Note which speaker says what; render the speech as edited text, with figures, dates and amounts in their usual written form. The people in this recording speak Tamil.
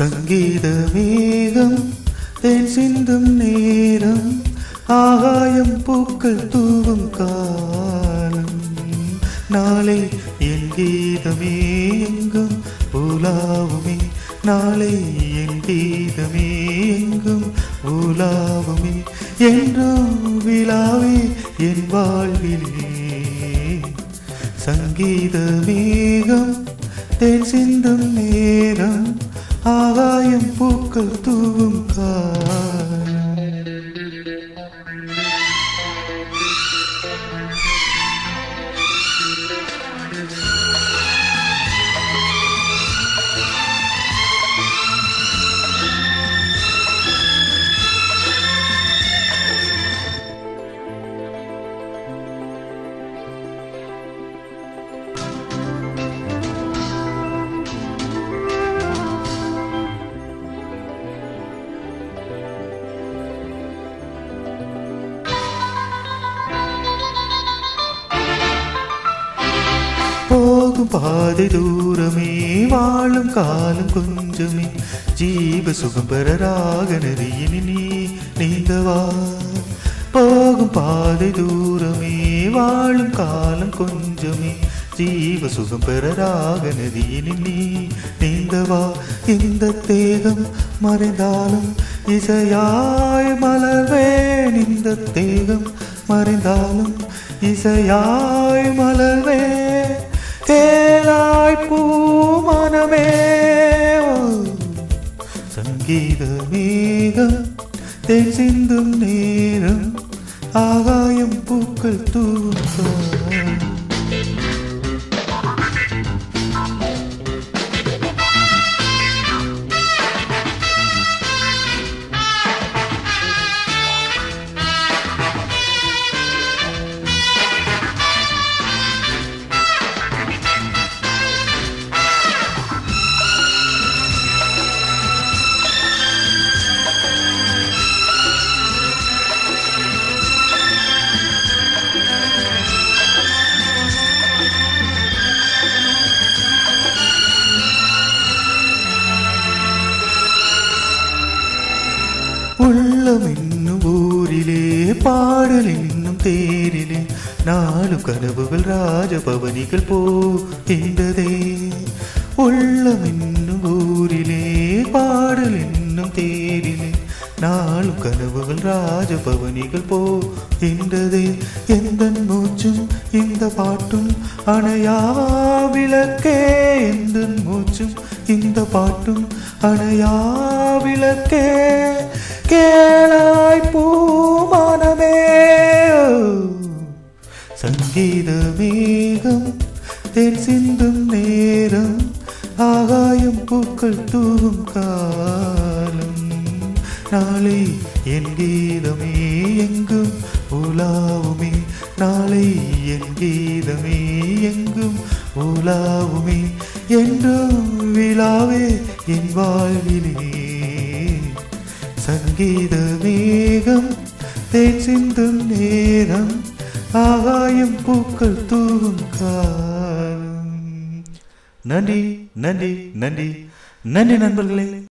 Speaker 1: சங்கீத மேகம் தேன் சிந்தும் நேரம் ஆகாயம் பூக்கள் தூவும் காலம் நாளை என் கீதமே எங்கும் உலாவுமே நாளை என் கீதமே எங்கும் உலாவுமே என்றும் விழாவே என் வாழ்விலே சங்கீத மேகம் தேன் சிந்தும் நேரம் ஆகாயம் பூக்கள் தூவும் காலம் போகும் பாதை தூரமே வாழும் காலம் கொஞ்சமே ஜீவ சுகம் பெற ராக நதியினி நீ நீந்தவா போகும் பாதை தூரமே வாழும் காலம் கொஞ்சமே ஜீவ சுகம் பெற ராக நதியினி நீ நீந்தவா இந்த தேகம் மறைந்தாலும் இசையாய் மலர்வேன் இந்த தேகம் மறைந்தாலும் இசையாய் மலர்வேன் கேளாய் பூமனமே சங்கீத மேகம் தேன் சிந்தும் நேரம் ஆகாயம் பூக்கள் தூவும் உள்ளம் என்னும் ஊரிலே பாடல் என்னும் தேரிலே நாளும் கனவுகள் ராஜபவனிகள் போகின்றதே உள்ளம் என்னும் ஊரிலே பாடல் என்னும் தேரிலே நாளும் கனவுகள் ராஜபவனிகள் போகின்றதே எந்தன் மூச்சும் இந்த பாட்டும் அணையா விளக்கே எந்தன் மூச்சும் இந்த பாட்டும் அணையா விளக்கே கேளாய் பூமனமே சங்கீத மேகம் தேன் சிந்தும் நேரம் ஆகாயம் பூக்கள் தூவும் காலம் நாளை என் கீதமே எங்கும் உலாவுமே நாளை என் கீதமே எங்கும் உலாவுமே என்றும் விழாவே என் வாழ்விலே சங்கீத மேகம் தேன் சிந்தும் நேரம் ஆகாயம் பூக்கள் தூவும் காலம் நன்றி நன்றி நன்றி நன்றி நண்பர்களே.